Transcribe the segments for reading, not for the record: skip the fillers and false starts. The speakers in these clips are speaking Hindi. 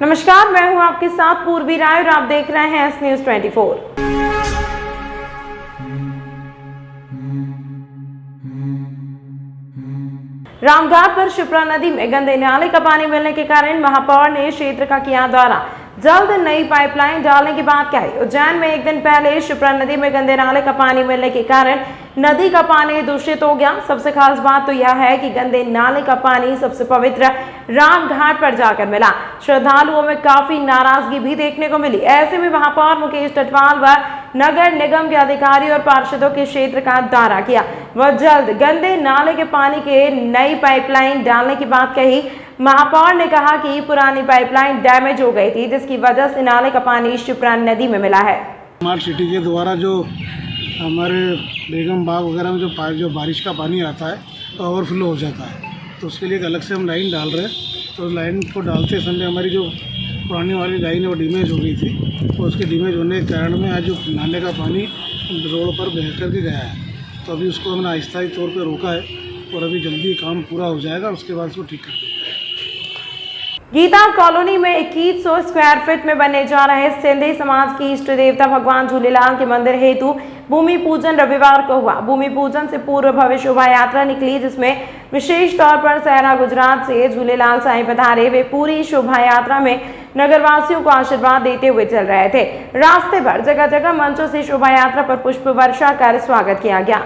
नमस्कार, मैं हूं आपके साथ पूर्वी राय और आप देख रहे हैं एस न्यूज 24। रामघाट पर शिप्रा नदी में गंदे नाले का पानी मिलने के कारण महापौर ने क्षेत्र का किया दौरा, जल्द नई पाइपलाइन डालने की बात कही। उज्जैन में एक दिन पहले शिप्रा नदी में गंदे नाले का पानी मिलने के कारण नदी का पानी दूषित हो गया। सबसे खास बात तो यह है कि गंदे नाले का पानी सबसे पवित्र रामघाट पर जाकर मिला। श्रद्धालुओं में काफी नाराजगी भी देखने को मिली। ऐसे में महापौर मुकेश टटवाल व नगर निगम के अधिकारी और पार्षदों के क्षेत्र का दौरा किया। वह जल्द गंदे नाले के पानी के नई पाइपलाइन डालने की बात कही। महापौर ने कहा कि पुरानी पाइपलाइन डैमेज हो गई थी, जिसकी वजह से नाले का पानी शिप्रा नदी में मिला है। स्मार्ट सिटी के द्वारा जो हमारे बेगम बाग वगैरह में जो बारिश का पानी आता है तो ओवरफ्लो हो जाता है, तो उसके लिए एक अलग से हम लाइन डाल रहे हैं। तो उस लाइन को डालते समय हमारी जो पुरानी वाली लाइन है वो डैमेज हो गई थी, तो उसके डैमेज होने के कारण में आज जो नाले का पानी रोड पर बह कर के गया है। तो अभी उसको हमने अस्थायी तौर पर रोका है और अभी जल्दी काम पूरा हो जाएगा, उसके बाद उसको ठीक कर देंगे। गीता कॉलोनी में 2100 स्क्वायर फीट में बनने जा रहे सिंधी समाज की इष्ट देवता भगवान झूलेलाल के मंदिर हेतु भूमि पूजन रविवार को हुआ। भूमि पूजन से पूर्व भव्य शोभा यात्रा निकली, जिसमें विशेष तौर पर सहरा गुजरात से झूलेलाल साईं पधारे। वे पूरी शोभा यात्रा में नगरवासियों को आशीर्वाद देते हुए चल रहे थे। रास्ते पर जगह जगह मंचों से शोभा यात्रा पर पुष्प वर्षा कर स्वागत किया गया।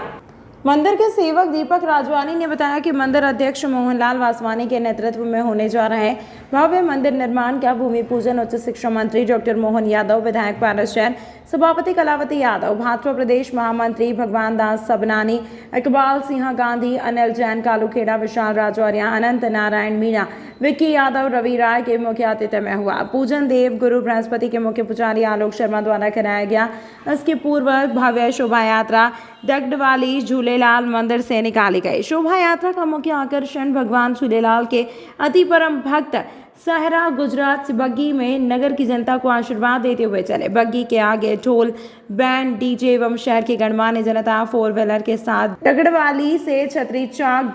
मंदिर के सेवक दीपक राजवानी ने बताया कि मंदिर अध्यक्ष मोहनलाल वासवानी के नेतृत्व में होने जा रहे हैं भव्य मंदिर निर्माण का भूमि पूजन उच्च शिक्षा मंत्री डॉक्टर मोहन यादव, विधायक पारस जैन, सभापति कलावती यादव, भाजपा प्रदेश महामंत्री भगवान दास सबनानी, इकबाल सिंह गांधी, अनिल जैन, कालू खेड़ा, विशाल राजौरिया, अनंत नारायण मीणा, विक्की यादव, रवि राय के मुख्य आतिथ्य में हुआ। पूजन देव गुरु बृहस्पति के मुख्य पुजारी आलोक शर्मा द्वारा कराया गया। इसके पूर्व भव्य शोभा यात्रा डगडवाली झूलेलाल मंदिर से निकाली गई। शोभा यात्रा का मुख्य आकर्षण भगवान झूलेलाल के अति परम भक्त सहरा गुजरात से बग्गी में नगर की जनता को आशीर्वाद देते हुए चले। बग्गी के आगे ढोल, बैंड, डीजे एवं शहर की गणमान्य जनता 4 व्हीलर के साथ डगडवाली से छतरी चौक,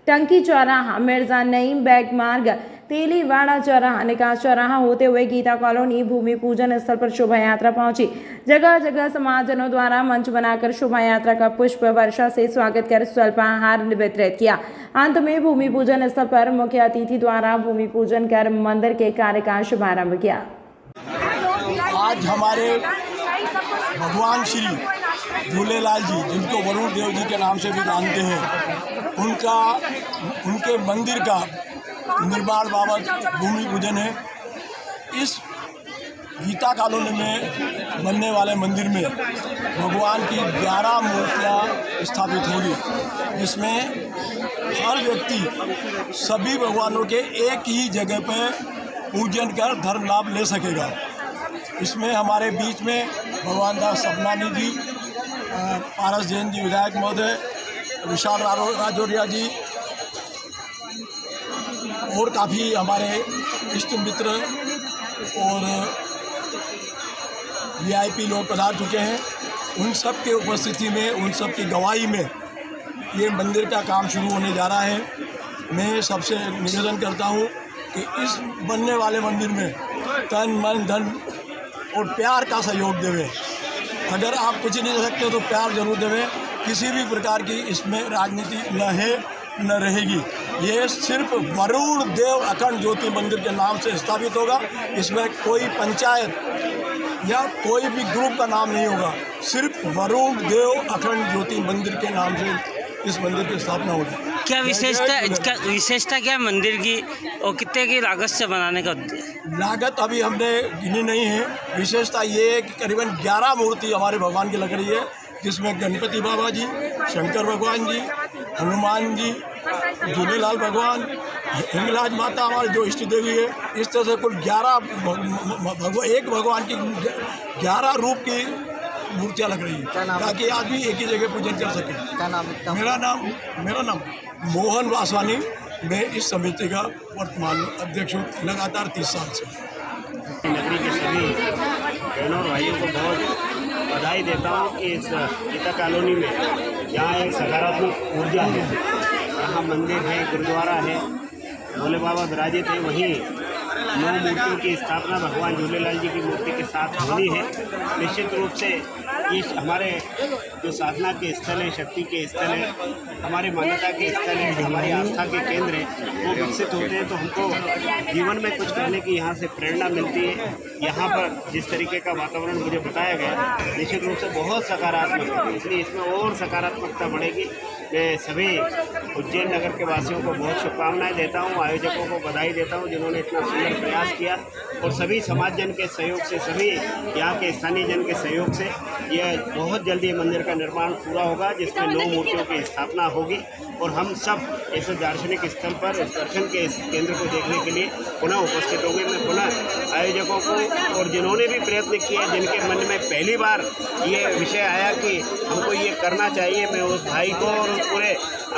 टंकी चौराहा, मिर्जा नईम बैग मार्ग, तेलीवाड़ा चौराहा, निकास चौराहा होते हुए गीता कॉलोनी भूमि पूजन स्थल पर शोभा यात्रा पहुंची। जगह जगह समाजजनों द्वारा मंच बनाकर शोभा यात्रा का पुष्प वर्षा से स्वागत कर स्वल्पाहार वितरित किया। अंत में भूमि पूजन स्थल पर मुख्य अतिथि द्वारा भूमि पूजन कर मंदिर के कार्य का शुभारंभ किया। आज हमारे भगवान श्री झूलेलाल जी, जिनको वरुण देव जी के नाम से भी जानते हैं, उनके मंदिर का निर्माण बाबत भूमि पूजन है। इस गीता कॉलोनी में बनने वाले मंदिर में भगवान की 11 मूर्तियाँ स्थापित होगी, जिसमें हर व्यक्ति सभी भगवानों के एक ही जगह पर पूजन कर धर्म लाभ ले सकेगा। इसमें हमारे बीच में भगवान दास सबनानी जी, पारस जैन जी विधायक महोदय, विशाल राजौरिया जी और काफ़ी हमारे इष्ट मित्र और वीआईपी लोग पधार चुके हैं। उन सब के उपस्थिति में, उन सब की गवाही में ये मंदिर का काम शुरू होने जा रहा है। मैं सबसे निवेदन करता हूँ कि इस बनने वाले मंदिर में तन मन धन और प्यार का सहयोग देवें। अगर आप कुछ नहीं कर सकते तो प्यार जरूर देवें। किसी भी प्रकार की इसमें राजनीति न रहेगी। ये सिर्फ वरुण देव अखंड ज्योति मंदिर के नाम से स्थापित होगा। इसमें कोई पंचायत या कोई भी ग्रुप का नाम नहीं होगा। सिर्फ वरुण देव अखंड ज्योति मंदिर के नाम से इस मंदिर की स्थापना होगी। क्या विशेषता क्या मंदिर की और कितने की लागत से बनाने का? लागत अभी हमने गिनी नहीं है। विशेषता ये है कि करीबन 11 मूर्ति हमारे भगवान की लग रही है, जिसमें गणपति बाबा जी, शंकर भगवान जी, हनुमान जी, झूलेलाल भगवान, हिंगलाज माता हमारी जो इष्ट देवी है। इस तरह से कुल 11 एक भगवान की 11 रूप की मूर्तियाँ लग रही है, ताकि आदमी एक ही जगह पूजन कर सके। मेरा नाम मोहन वासवानी। मैं इस समिति का वर्तमान अध्यक्ष हूँ, लगातार 30 साल से। नगरी के सभी बहनों और भाइयों को बहुत बधाई देता हूँ कि इस गीता कॉलोनी में यहाँ एक सकारात्मक ऊर्जा है। यहाँ मंदिर है, गुरुद्वारा है, भोले बाबा विराजित है। वहीं 9 मूर्तियों की स्थापना भगवान झूलेलाल जी की मूर्ति के साथ होनी है। निश्चित रूप से ये हमारे जो साधना के स्थल है, शक्ति के स्थल है, हमारी मान्यता के स्थल है, हमारी आस्था के केंद्र है, वो विकसित होते हैं तो हमको जीवन में कुछ करने की यहाँ से प्रेरणा मिलती है। यहाँ पर जिस तरीके का वातावरण मुझे बताया गया निश्चित रूप से बहुत सकारात्मक है, इसलिए इसमें और सकारात्मकता बढ़ेगी। मैं सभी उज्जैन नगर के वासियों को बहुत शुभकामनाएं देता हूँ, आयोजकों को बधाई देता हूँ जिन्होंने इतना सुंदर प्रयास किया, और सभी समाज जन के सहयोग से, सभी यहाँ के स्थानीय जन के सहयोग से यह बहुत जल्दी ये मंदिर का निर्माण पूरा होगा, जिसमें 9 मूर्तियों की स्थापना होगी और हम सब इस दार्शनिक स्थल पर इस दर्शन के इस केंद्र को देखने के लिए पुनः उपस्थित होंगे। मैं पुनः आयोजकों को और जिन्होंने भी प्रयत्न किए, जिनके मन में पहली बार ये विषय आया कि हमको ये करना चाहिए, मैं उस भाई को और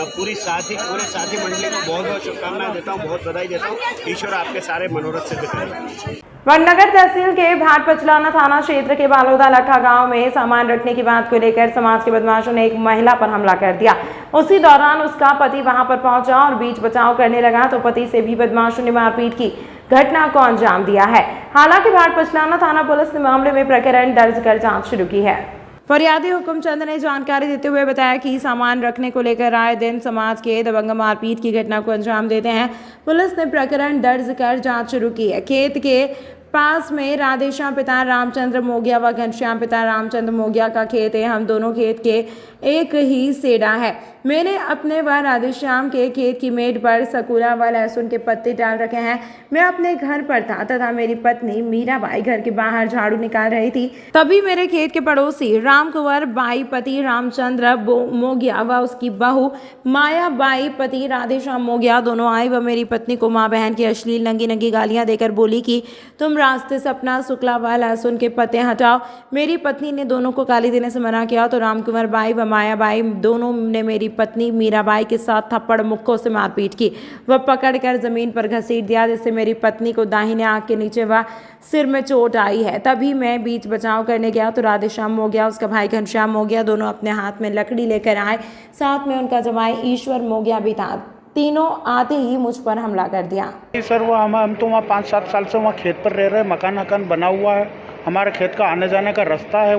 पूरे साथी मंडली को बहुत बहुत शुभकामनाएं देता हूँ, बहुत बधाई देता हूँ। ईश्वर आपके सारे मनोरथ सिद्ध करें। वडनगर तहसील के भाट पचलाना थाना क्षेत्र के बालोदा लखा गांव में सामान रखने की बात को लेकर समाज के बदमाशों ने एक महिला पर हमला कर दिया। उसी दौरान उसका पति वहां पर पहुंचा और बीच बचाव करने लगा तो पति से भी बदमाशों ने मारपीट की घटना को अंजाम दिया है। हालांकि भाट पचलाना थाना पुलिस ने मामले में प्रकरण दर्ज कर जाँच शुरू की है। फरियादी हुकुमचंद ने जानकारी देते हुए बताया कि सामान रखने को लेकर आए दिन समाज के दबंग मारपीट की घटना को अंजाम देते हैं। पुलिस ने प्रकरण दर्ज कर जांच शुरू की है। खेत के पास में राधेश्याम पिता रामचंद्र मोगिया व घनश्याम पिता रामचंद्र मोगिया का खेत है। हम दोनों खेत के एक ही सेडा है। मैंने अपने व राधेश्याम के खेत की मेड़ पर सकुरा व लहसुन के पत्ते डाल रखे हैं। मैं अपने घर पर था तथा मेरी पत्नी मीराबाई घर के बाहर झाड़ू निकाल रही थी। तभी मेरे खेत के पड़ोसी रामकुंवर बाई पति रामचंद्र मोगिया व उसकी बहू माया बाई पति राधेश्याम मोगिया दोनों आई व मेरी पत्नी को माँ बहन की अश्लील नंगी गालियां देकर बोली कि तुम रास्ते से अपना सुकला व लहसुन के पत्ते हटाओ। मेरी पत्नी ने दोनों को गाली देने से मना किया तो रामकुंवर बाई व माया बाई दोनों ने मेरी पत्नी मीराबाई के साथ थप्पड़ मुक्कों से मारपीट की। वह पकड़कर जमीन पर घसीट दिया, जिससे मेरी पत्नी को दाहिने आंख के नीचे व सिर में चोट आई है। तभी मैं बीच बचाव करने गया तो राधेश्याम मोगिया उसका भाई घनश्याम मोगिया दोनों अपने हाथ में लकड़ी लेकर आए। साथ में उनका जवाई ईश्वर मोगिया भी था। तीनों आते ही मुझ पर हमला कर दिया। सर वो हम तो वहाँ 5-7 साल से वहाँ खेत पर रह रहे हैं। मकान बना हुआ है, हमारे खेत का आने जाने का रास्ता है।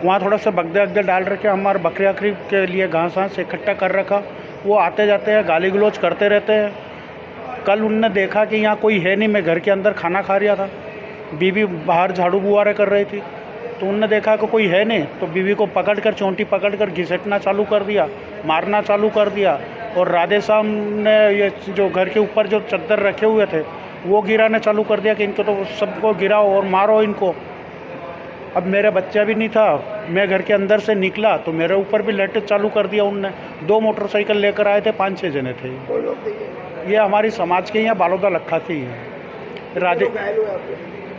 वहाँ थोड़ा सा बगदे डाल रखे, हमारे बकरी अकरी के लिए घास इकट्ठा कर रखा। वो आते जाते हैं, गाली गलौज करते रहते हैं। कल उनने देखा कि यहाँ कोई है नहीं, मैं घर के अंदर खाना खा रहा था, बीवी बाहर झाड़ू बुआरे कर रही थी, तो उनने देखा कि कोई है नहीं, तो बीवी को पकड़कर चोंटी पकड़कर घिसटना चालू कर दिया, मारना चालू कर दिया। और राधेश्याम ने ये जो घर के ऊपर जो चद्दर रखे हुए थे वो गिराने चालू कर दिया कि इनको तो सबको गिराओ और मारो इनको। अब मेरे बच्चा भी नहीं था, मैं घर के अंदर से निकला तो मेरे ऊपर भी लैट्रिन चालू कर दिया उनने। 2 मोटरसाइकिल लेकर आए थे, 5-6 जने थे। ये हमारी समाज के यहाँ बालोदा लखा के ही हैं। राधे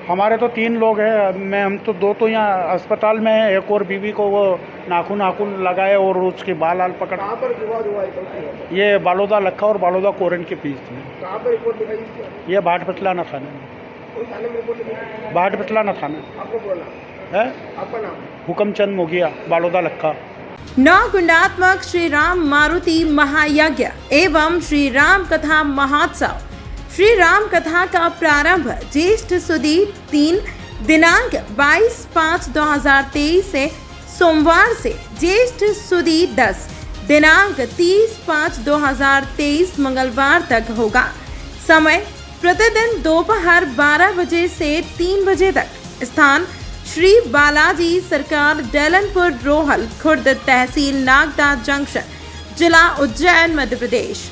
हमारे तो 3 लोग हैं, हम तो 2 तो यहाँ अस्पताल में हैं, एक और बीवी को वो नाखून लगाए और उसके बाल पकड़। कहाँ पर विवाद हुआ है? ये बालोदा लखा और बालोदा कोरन के बीच में। कहाँ पर रिपोर्ट लिखाई? ये भाट पचलाना थाने में। भाट पचलाना थाना। आपको बोला है? आपका नाम? हुकुमचंद मोगिया, बालोदा लखा। नवगुणात्मक श्री राम मारुति महायज्ञ एवं श्री राम कथा महोत्सव। श्री राम कथा का प्रारंभ ज्येष्ठ सुदी 3 दिनांक 22/5/2023 से सोमवार से ज्येष्ठ सुदी 10 दिनांक 30/5/2023 मंगलवार तक होगा। समय प्रतिदिन दोपहर 12 बजे से 3 बजे तक। स्थान श्री बालाजी सरकार डैलनपुर रोहल खुर्द तहसील नागदा जंक्शन जिला उज्जैन मध्य प्रदेश।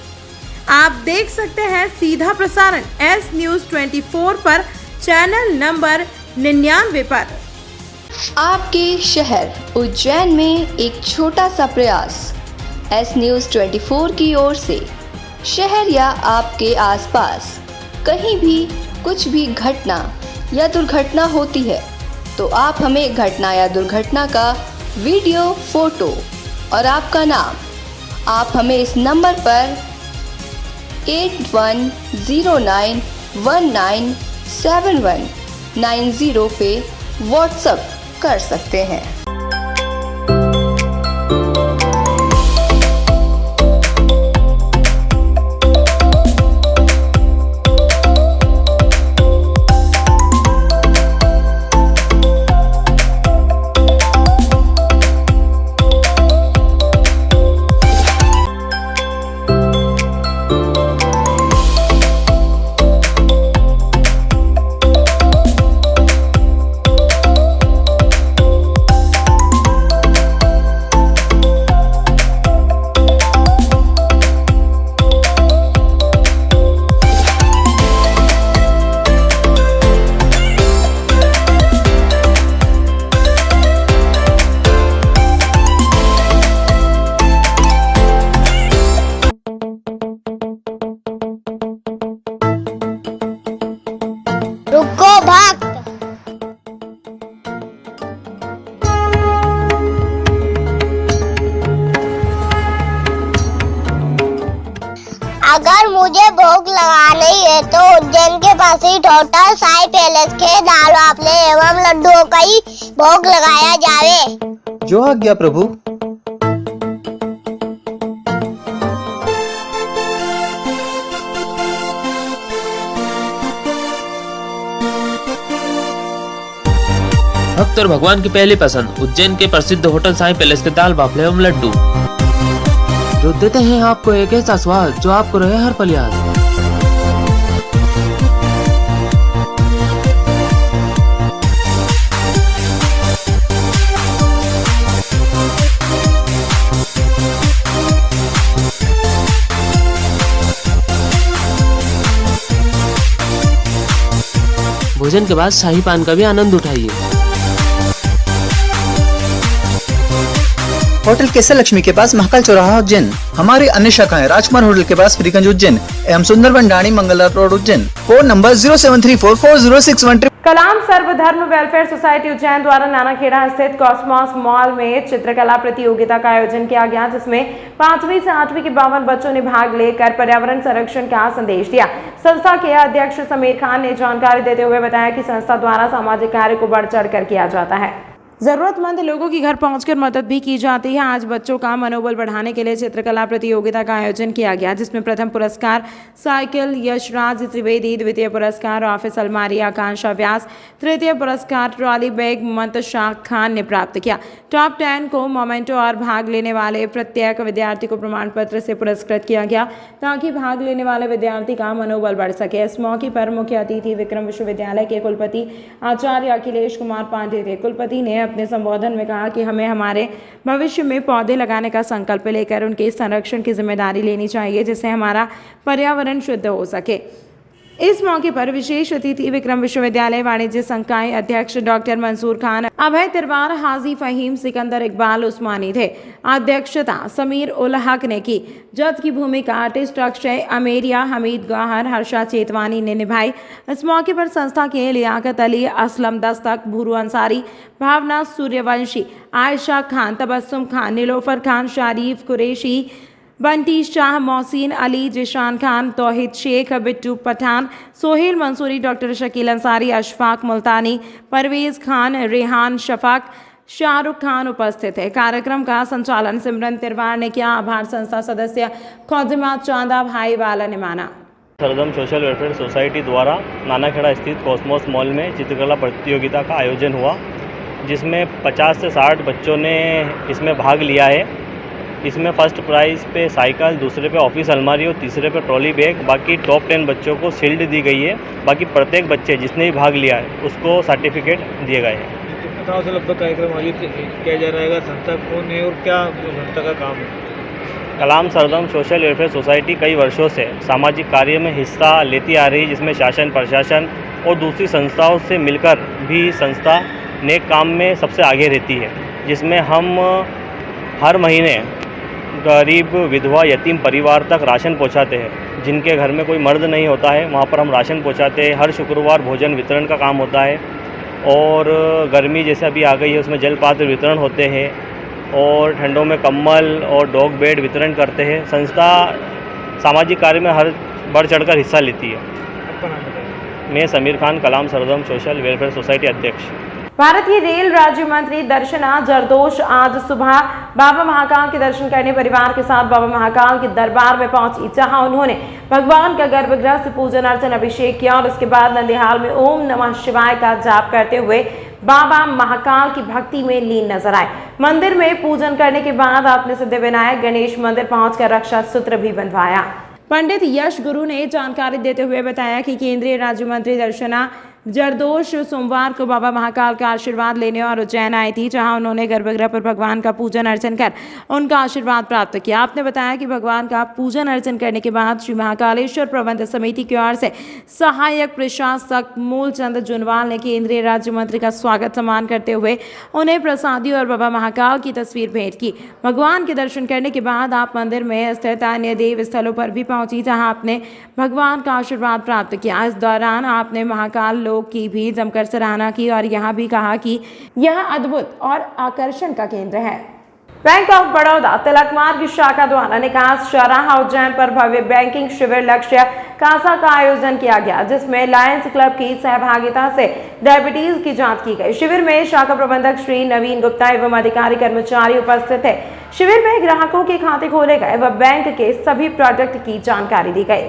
आप देख सकते हैं सीधा प्रसारण एस न्यूज 24 पर चैनल नंबर 99 पर। आपके शहर उज्जैन में एक छोटा सा प्रयास एस न्यूज 24 की ओर से शहर या आपके आसपास कहीं भी कुछ भी घटना या दुर्घटना होती है तो आप हमें घटना या दुर्घटना का वीडियो, फोटो और आपका नाम आप हमें इस नंबर पर 8109197190 पे व्हाट्सएप कर सकते हैं। अगर मुझे भोग लगानी है तो उज्जैन के पास ही होटल साई पैलेस के दाल वाफले एवं लड्डुओं का ही भोग लगाया जावे। जो आज्ञा प्रभु। भक्त और भगवान की पहली पसंद उज्जैन के प्रसिद्ध होटल साई पैलेस के दाल बाफले एवं लड्डू, जो देते हैं आपको एक ऐसा स्वाद जो आपको रहे हर पल याद। भोजन के बाद शाही पान का भी आनंद उठाइए। होटल केसर लक्ष्मी के पास महाकाल चौराहा उज्जैन। हमारी अन्य शाखाएं राजकुमार होटल के पास फ्रीगंज उज्जैन एवं Sundarban Dani Mangla road Ujjain. Phone number 073440613। Kalam Sarvadharm welfare society Ujjain द्वारा नानाखेड़ा स्थित कॉस्मॉस मॉल में चित्रकला प्रतियोगिता का आयोजन किया गया, जिसमें 5वीं से 8वीं के 52 बच्चों ने भाग लेकर पर्यावरण संरक्षण का संदेश दिया। संस्था के अध्यक्ष समीर खान ने जानकारी देते हुए बताया कि संस्था द्वारा सामाजिक कार्य को बढ़ चढ़ कर किया जाता है, जरूरतमंद लोगों के घर पहुंचकर मदद भी की जाती है। आज बच्चों का मनोबल बढ़ाने के लिए चित्रकला प्रतियोगिता का आयोजन किया गया, जिसमें प्रथम पुरस्कार साइकिल यशराज त्रिवेदी, द्वितीय पुरस्कार ऑफिस अलमारी आकांक्षा व्यास, तृतीय पुरस्कार ट्रॉली बैग मंतशा खान ने प्राप्त किया। टॉप 10 को मोमेंटो और भाग लेने वाले प्रत्येक विद्यार्थी को प्रमाण पत्र से पुरस्कृत किया गया, ताकि भाग लेने वाले विद्यार्थी का मनोबल बढ़ सके। इस मौके पर मुख्य अतिथि विक्रम विश्वविद्यालय के कुलपति आचार्य अखिलेश कुमार पांडे थे। कुलपति ने अपने संबोधन में कहा कि हमें हमारे भविष्य में पौधे लगाने का संकल्प लेकर उनके संरक्षण की जिम्मेदारी लेनी चाहिए, जिससे हमारा पर्यावरण शुद्ध हो सके। इस मौके पर विशेष अतिथि विक्रम विश्वविद्यालय वाणिज्य संकाय अध्यक्ष डॉक्टर मंसूर खान, अभय तिरवार, हाजी फहीम, सिकंदर इकबाल उस्मानी थे। अध्यक्षता समीर उल हक ने की। जज की भूमिका आर्टिस्ट अक्षय अमेरिया, हमीद गौहर, हर्षा चेतवानी ने निभाई। इस मौके पर संस्था के लियाकत अली, असलम दस्तक, भूरू अंसारी, भावना सूर्यवंशी, आयशा खान, तबस्सुम खान, नीलोफर खान, शारीफ कुरैशी, बंटी शाह, मोहसिन अली, जिशान खान, तौहीद शेख, बिट्टू पठान, सोहेल मंसूरी, डॉक्टर शकील अंसारी, अशफाक मुल्तानी, परवेज़ खान, रेहान शफाक, शाहरुख खान उपस्थित थे। कार्यक्रम का संचालन सिमरन तिरवार ने किया। आभार संस्था सदस्य खौजिमा चांदा भाई वाला ने माना। सर्वधर्म सोशल वेलफेयर सोसाइटी द्वारा नानाखेड़ा स्थित कॉस्मॉस मॉल में चित्रकला प्रतियोगिता का आयोजन हुआ, जिसमें 50 से 60 बच्चों ने इसमें भाग लिया है। इसमें फर्स्ट प्राइज़ पे साइकिल, दूसरे पे ऑफिस अलमारी और तीसरे पे ट्रॉली बैग। बाकी टॉप 10 बच्चों को शील्ड दी गई है। बाकी प्रत्येक बच्चे जिसने भी भाग लिया है उसको सर्टिफिकेट दिए गए हैं। कितना से लगभग कार्यक्रम आयोजित किया जा रहा है? संस्था कौन है और क्या संस्था का काम है? कलाम सर्वधर्म सोशल वेलफेयर सोसाइटी कई वर्षों से सामाजिक कार्य में हिस्सा लेती आ रही है, जिसमें शासन, प्रशासन और दूसरी संस्थाओं से मिलकर भी संस्था नेक काम में सबसे आगे रहती है। जिसमें हम हर महीने गरीब, विधवा, यतीम परिवार तक राशन पहुंचाते हैं। जिनके घर में कोई मर्द नहीं होता है वहां पर हम राशन पहुंचाते हैं। हर शुक्रवार भोजन वितरण का काम होता है और गर्मी जैसे अभी आ गई है उसमें जल पात्र वितरण होते हैं और ठंडों में कंबल और डॉग बेड वितरण करते हैं। संस्था सामाजिक कार्य में हर बढ़ चढ़कर हिस्सा लेती है। मैं समीर खान, कलाम सर्वधर्म सोशल वेलफेयर सोसाइटी अध्यक्ष। भारतीय रेल राज्य मंत्री दर्शना जरदोश आज सुबह बाबा महाकाल के दर्शन करने परिवार के साथ बाबा महाकाल के दरबार में पहुंची, जहां उन्होंने भगवान का गर्भगृह से पूजन अर्चन अभिषेक किया और उसके बाद नंदीहाल में ओम नमः शिवाय का जाप करते हुए बाबा महाकाल की भक्ति में लीन नजर आए। मंदिर में पूजन करने के बाद आपने सिद्धिविनायक गणेश मंदिर पहुंचकर रक्षा सूत्र भी बंधवाया। पंडित यश गुरु ने जानकारी देते हुए बताया कि केंद्रीय राज्य मंत्री दर्शना जरदोश सोमवार को बाबा महाकाल का आशीर्वाद लेने और उज्जैन आई थी, जहां उन्होंने गर्भगृह पर भगवान का पूजन अर्चन कर उनका आशीर्वाद प्राप्त किया। आपने बताया कि भगवान का पूजन अर्चन करने के बाद श्री महाकालेश्वर प्रबंध समिति की ओर से सहायक प्रशासक मूलचंद जुनवाल ने केंद्रीय राज्य मंत्री का स्वागत सम्मान करते हुए उन्हें प्रसादी और बाबा महाकाल की तस्वीर भेंट की। भगवान के दर्शन करने के बाद आप मंदिर में स्थित अन्य देव स्थलों पर भी पहुंची, जहां आपने भगवान का आशीर्वाद प्राप्त किया। इस दौरान आपने महाकाल की भी जमकर सराहना की और यह भी कहा कि यह अद्भुत और आकर्षण का केंद्र है। बैंक ऑफ बड़ौदा तिलक मार्ग शाखा द्वारा निकास चौराहा उज्जैन पर भव्य बैंकिंग शिविर लक्ष्य कासा का आयोजन किया गया, जिसमें लायंस क्लब की सहभागिता से डायबिटीज की जांच की गई। शिविर में शाखा प्रबंधक श्री नवीन गुप्ता एवं अधिकारी कर्मचारी उपस्थित थे। शिविर में ग्राहकों के खाते खोले गए व बैंक के सभी प्रोडक्ट की जानकारी दी गई।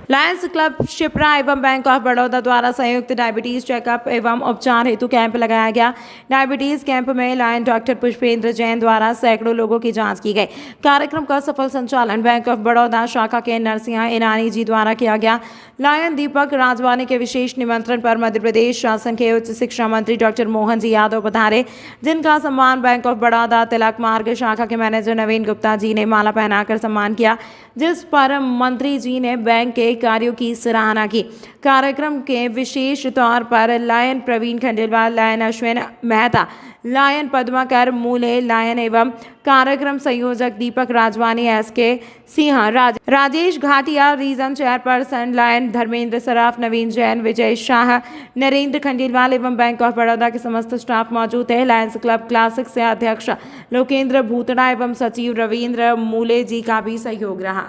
लायंस क्लब शिप्रा एवं बैंक ऑफ बड़ौदा द्वारा संयुक्त डायबिटीज चेकअप एवं उपचार हेतु कैंप लगाया गया। डायबिटीज कैंप में लायन डॉक्टर पुष्पेंद्र जैन द्वारा सैकड़ों लोगों की जांच की गई। कार्यक्रम का सफल संचालन बैंक ऑफ बड़ौदा शाखा के नरसिंहा ईरानी जी द्वारा किया गया। लायन दीपक राजवानी के विशेष निमंत्रण पर मध्य प्रदेश शासन के उच्च शिक्षा मंत्री डॉक्टर मोहन जी यादव पधारे, जिनका सम्मान बैंक ऑफ बड़ौदा तिलक मार्ग शाखा के मैनेजर नवीन गुप्ता जी ने माला पहनाकर सम्मान किया, जिस पर मंत्री जी ने बैंक के कार्यों की सराहना की। कार्यक्रम के विशेष तौर पर lion Praveen Khandelwal, lion Ashwin Mehta, lion Padmakar Mule, lion एवं कार्यक्रम संयोजक Deepak Rajwani, SK Singh, Rajesh Ghatiya, region chairperson lion Dharmendra Saraf, Naveen Jain, Vijay Shah, Narendra Khandelwal एवं बैंक ऑफ बड़ौदा के समस्त स्टाफ मौजूद है। लायंस क्लब क्लासिक से अध्यक्ष लोकेंद्र भूतड़ा एवं सचिव रविंद्र मूले जी का भी सहयोग रहा।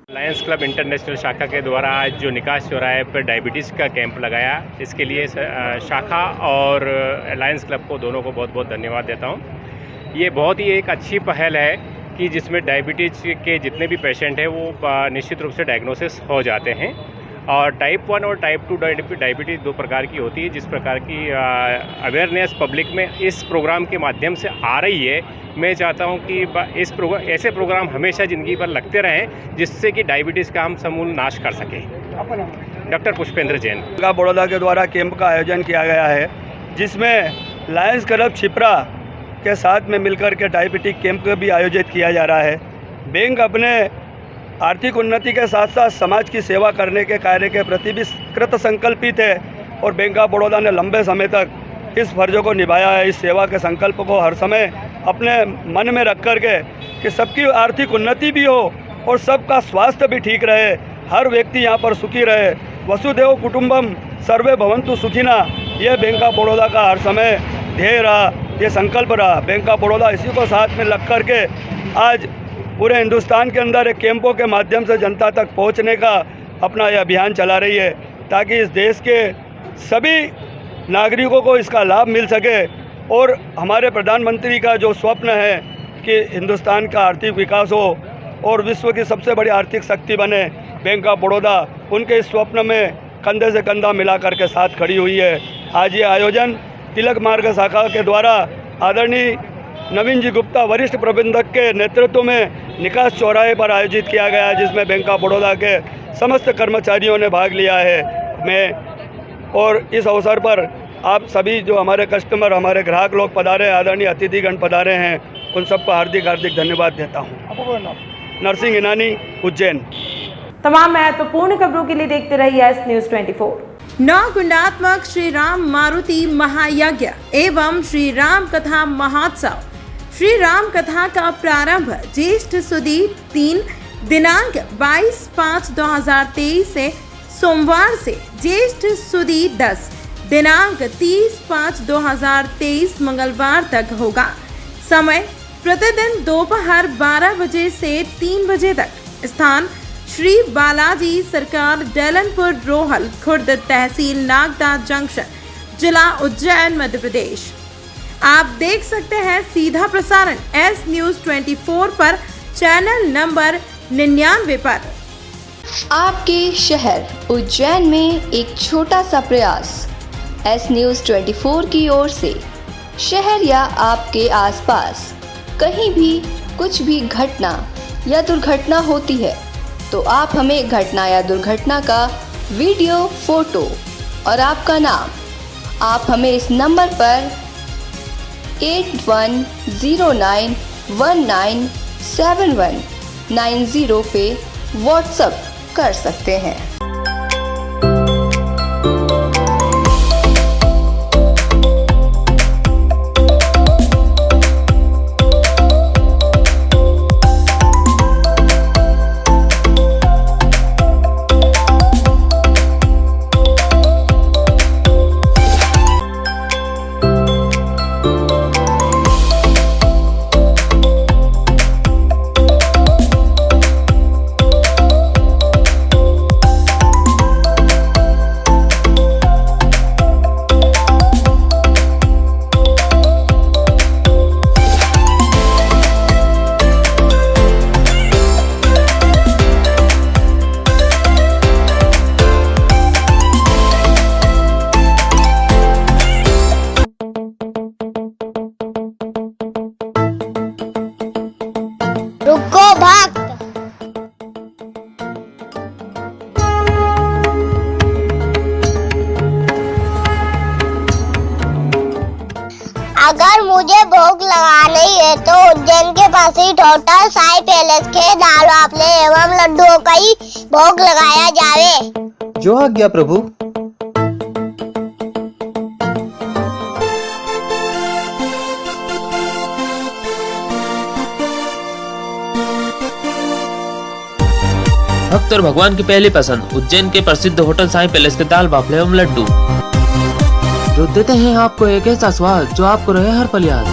लायंस क्लब इंटरनेशनल शाखा के द्वारा आज जो निकास चौराहे पर डायबिटीज़ का कैंप लगाया, इसके लिए शाखा और लायंस क्लब को दोनों को बहुत बहुत धन्यवाद देता हूँ। ये बहुत ही एक अच्छी पहल है कि जिसमें डायबिटीज़ के जितने भी पेशेंट हैं वो निश्चित रूप से डायग्नोसिस हो जाते हैं। और टाइप 1 और टाइप 2 डायबिटीज़ दो प्रकार की होती है। जिस प्रकार की अवेयरनेस पब्लिक में इस प्रोग्राम के माध्यम से आ रही है, मैं चाहता हूं कि ऐसे प्रोग्राम हमेशा ज़िंदगी भर लगते रहें, जिससे कि डायबिटीज़ का हम समूल नाश कर सकें। डॉक्टर पुष्पेंद्र जैन। बड़ौदा के द्वारा कैंप का आयोजन किया गया है, जिसमें लायंस क्लब छिपरा के साथ में मिलकर के डायबिटिक कैंप भी आयोजित किया जा रहा है। बैंक अपने आर्थिक उन्नति के साथ साथ समाज की सेवा करने के कार्य के प्रति भी कृत संकल्पित है और बैंक ऑफ बड़ौदा ने लंबे समय तक इस फर्ज को निभाया है। इस सेवा के संकल्प को हर समय अपने मन में रख कर के कि सबकी आर्थिक उन्नति भी हो और सबका स्वास्थ्य भी ठीक रहे, हर व्यक्ति यहाँ पर सुखी रहे। वसुधैव कुटुंबम सर्वे भवन्तु सुखिना, यह बैंक ऑफ बड़ौदा का हर समय ध्येय रहा, ये संकल्प रहा। बैंक ऑफ बड़ौदा इसी को साथ में लग कर के आज पूरे हिंदुस्तान के अंदर एक कैंपों के माध्यम से जनता तक पहुंचने का अपना यह अभियान चला रही है, ताकि इस देश के सभी नागरिकों को इसका लाभ मिल सके। और हमारे प्रधानमंत्री का जो स्वप्न है कि हिंदुस्तान का आर्थिक विकास हो और विश्व की सबसे बड़ी आर्थिक शक्ति बने बैंक ऑफ बड़ौदा, उनके इस स्वप्न में कंधे से कंधा मिला करके साथ खड़ी हुई है। आज ये आयोजन तिलक मार्ग शाखा के द्वारा आदरणीय नवीन जी गुप्ता वरिष्ठ प्रबंधक के नेतृत्व में निकास चौराहे पर आयोजित किया गया, जिसमें बैंक ऑफ बड़ौदा के समस्त कर्मचारियों ने भाग लिया है। और इस अवसर पर आप सभी जो हमारे कस्टमर, हमारे ग्राहक लोग पधारे, आदरणीय अतिथिगण पधारे हैं, उन सबको हार्दिक हार्दिक धन्यवाद देता हूँ। नरसिंह ईरानी, उज्जैन। तमाम महत्वपूर्ण खबरों के लिए देखते रहिए एस न्यूज़ 24। नवगुणात्मक श्री राम मारुति महायज्ञ एवं श्री राम कथा महोत्सव। श्री राम कथा का प्रारंभ ज्येष्ठ सुदी 3 दिनांक 22/5/2023 से सोमवार से ज्येष्ठ सुदी 10 दिनांक 30/5/2023 मंगलवार तक होगा। समय प्रतिदिन दोपहर 12 बजे से 3 बजे तक। स्थान श्री बालाजी सरकार, डैलनपुर रोहल खुर्द, तहसील नागदा जंक्शन, जिला उज्जैन, मध्य प्रदेश। आप देख सकते हैं सीधा प्रसारण एस न्यूज़ 24 पर चैनल नंबर 99 पर। आपके शहर उज्जैन में एक छोटा सा प्रयास एस न्यूज़ 24 की ओर से। शहर या आपके आसपास कहीं भी कुछ भी घटना या दुर्घटना होती है तो आप हमें घटना या दुर्घटना का वीडियो, फोटो और आपका नाम आप हमें इस नंबर पर 8109197190 पे व्हाट्सएप कर सकते हैं। रुको भक्त। अगर मुझे भोग लगानी है तो उज्जैन के पास ही होटल साई पैलेस के दाल बाफले एवं लड्डुओं का ही भोग लगाया जावे। जो आज्ञा प्रभु। भक्त और भगवान की पहली पसंद उज्जैन के प्रसिद्ध होटल साई पैलेस के दाल बाफले एवं लड्डू, जो देते हैं आपको एक ऐसा स्वाद जो आपको रहे हर पल याद।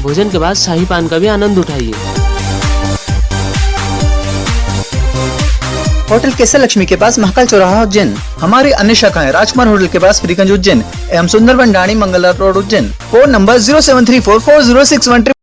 भोजन के बाद शाही पान का भी आनंद उठाइए। होटल केसर लक्ष्मी के पास महाकाल चौराहा उज्जैन। हमारी अन्य शाखाएं राजकुमार होटल के पास फ्रीगंज उज्जैन एवं Sundarban Dani Mangla road Ujjain. Phone number 07344061